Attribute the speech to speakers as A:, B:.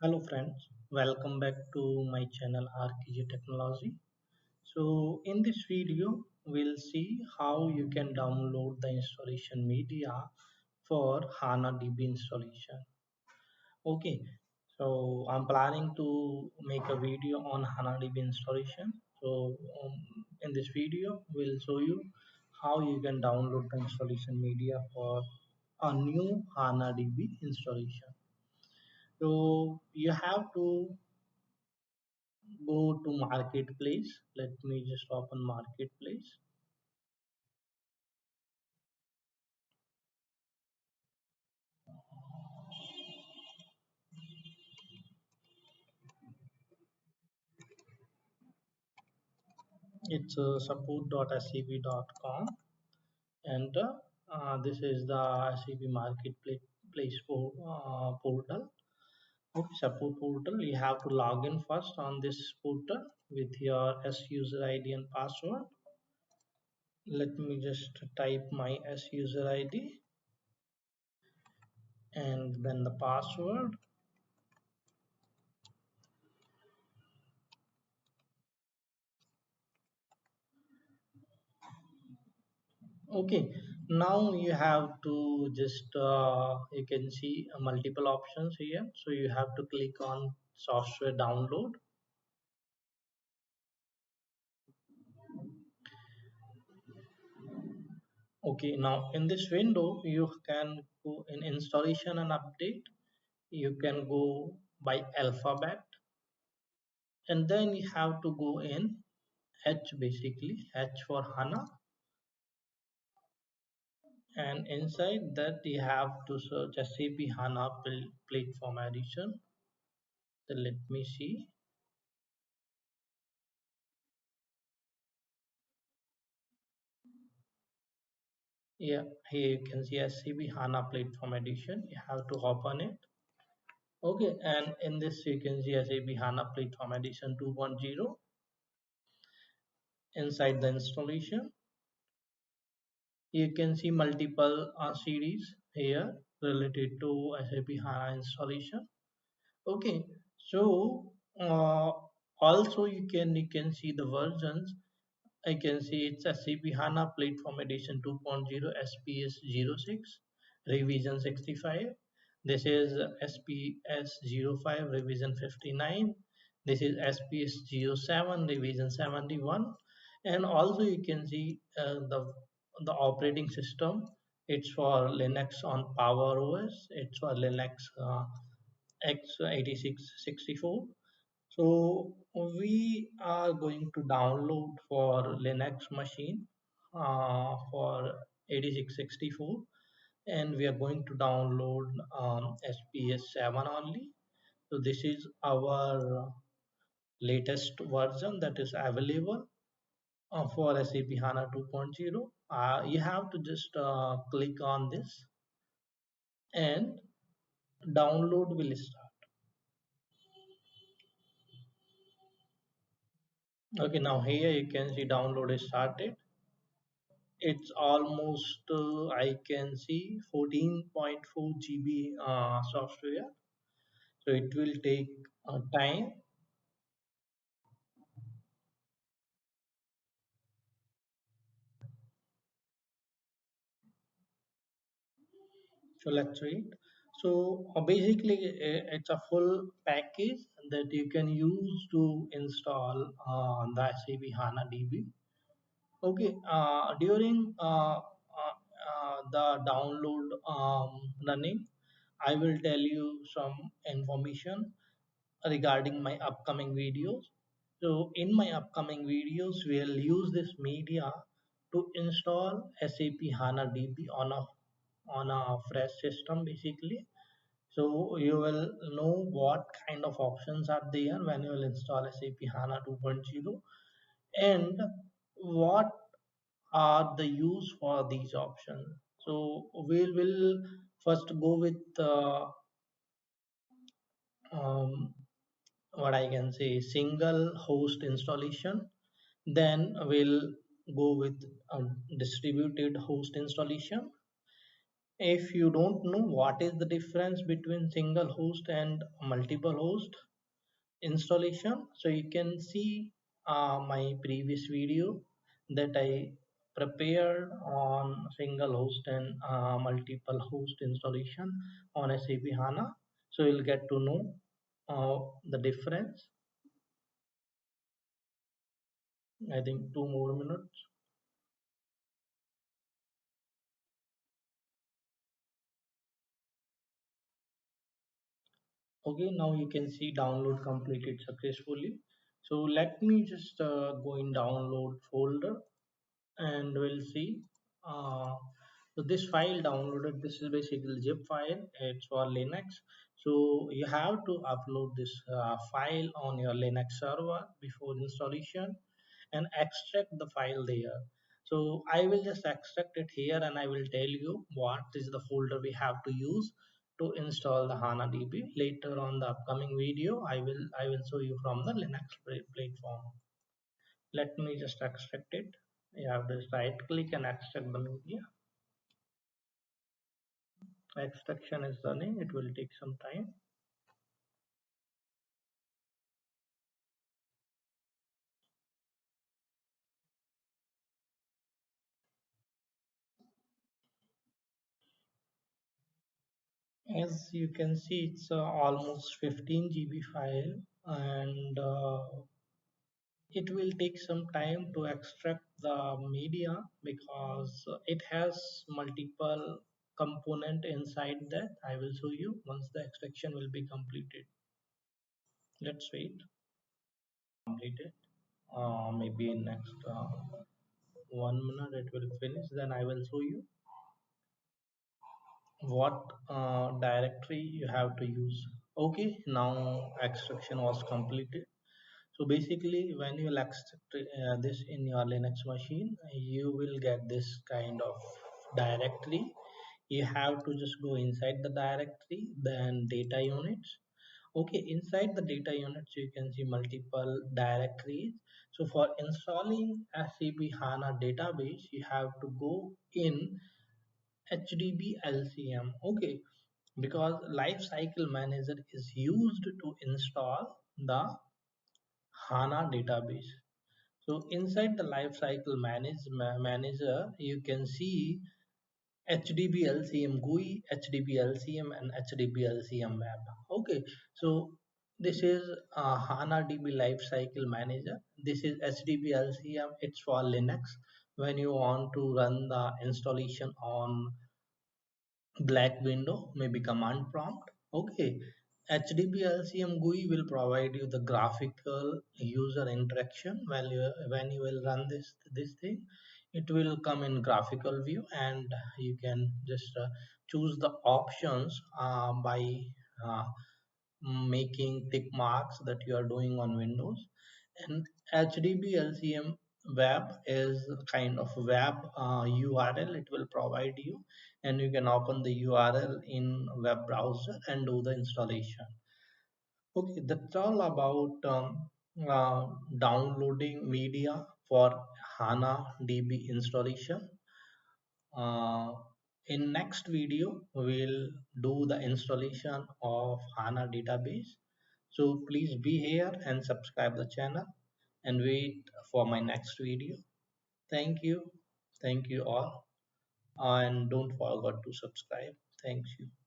A: Hello friends, welcome back to my channel RKG Technology. So in this video, we'll see how you can download the installation media for HANA DB installation. Okay, so I'm planning to make a video on HANA DB installation. So in this video, we'll show you how you can download the installation media for a new HANA DB installation. So you have to go to Marketplace. Let me just open Marketplace. It's support.sap.com, and this is the SAP Marketplace portal. Okay, support portal. You have to log in first on this portal with your S user ID and password. Let me just type my S user ID and then the password. Okay, now you have to just you can see multiple options here. So you have to click on software download. Okay, now in this window you can go in installation and update. You can go by alphabet, and then you have to go in H, basically H for HANA, and inside that you have to search SAP HANA platform edition. So let me see. Yeah, here you can see SCB HANA Platform Edition. You have to open it. Okay, and in this you can see SAP HANA Platform Edition 2.0. Inside the installation, you can see multiple series here related to SAP HANA installation. Okay, so also you can see the versions. I can see it's SAP HANA Platform Edition 2.0 SPS 06 revision 65. This is SPS 05 revision 59. This is SPS 07 revision 71. And also you can see the operating system. It's for Linux on Power OS. It's for Linux x86-64. So we are going to download for Linux machine for 8664, and we are going to download SPS 7 only. So this is our latest version that is available for SAP HANA 2.0. You have to just click on this and download will start. Okay, now here you can see download is started. It's almost I can see 14.4 GB software, so it will take time. So let's read. So basically it's a full package that you can use to install the SAP HANA DB. Okay, during the download running, I will tell you some information regarding my upcoming videos. So in my upcoming videos, we'll use this media to install SAP HANA DB on a fresh system basically. So you will know what kind of options are there when you will install SAP HANA 2.0, and what are the use for these options. So we will first go with um, what I can say single host installation. Then we'll go with a distributed host installation. If you don't know what is the difference between single host and multiple host installation, so you can see my previous video that I prepared on single host and multiple host installation on SAP HANA. So you'll get to know the difference. I think 2 more minutes. Okay, now you can see download completed successfully. So let me just go in download folder and we'll see. Uh, so this file downloaded, this is basically zip file. It's for Linux. So you have to upload this file on your Linux server before installation and extract the file there. So I will just extract it here and I will tell you what is the folder we have to use to install the HANA DB. Later on the upcoming video, I will show you from the Linux platform. Let me just extract it. You have to right click and extract the media. Extraction is running, it will take some time. As you can see, it's almost 15 GB file, and it will take some time to extract the media because it has multiple component inside that. I will show you once the extraction will be completed. Let's wait. Completed. Maybe in next 1 minute it will finish. Then I will show you what directory you have to use. Okay, now extraction was completed. So basically, when you will extract this in your Linux machine, you will get this kind of directory. You have to just go inside the directory, then data units. Okay, inside the data units, you can see multiple directories. So for installing SAP HANA database, you have to go in HDB LCM. Okay, because lifecycle manager is used to install the HANA database. So inside the manager, you can see HDB LCM GUI, HDB LCM, and HDB LCM Web. Okay, so this is HANA DB Lifecycle Manager. This is HDB LCM. It's for Linux. When you want to run the installation on black window, maybe command prompt. Okay, HDB-LCM GUI will provide you the graphical user interaction when you will run this thing. It will come in graphical view and you can just choose the options by uh, making tick marks that you are doing on Windows. And HDB LCM web is kind of web URL it will provide you, and you can open the URL in web browser and do the installation. Okay, that's all about downloading media for HANA DB installation. Uh, in next video, we'll do the installation of HANA database. So please be here and subscribe the channel and wait for my next video. Thank you. Thank you all. And don't forget to subscribe. Thank you.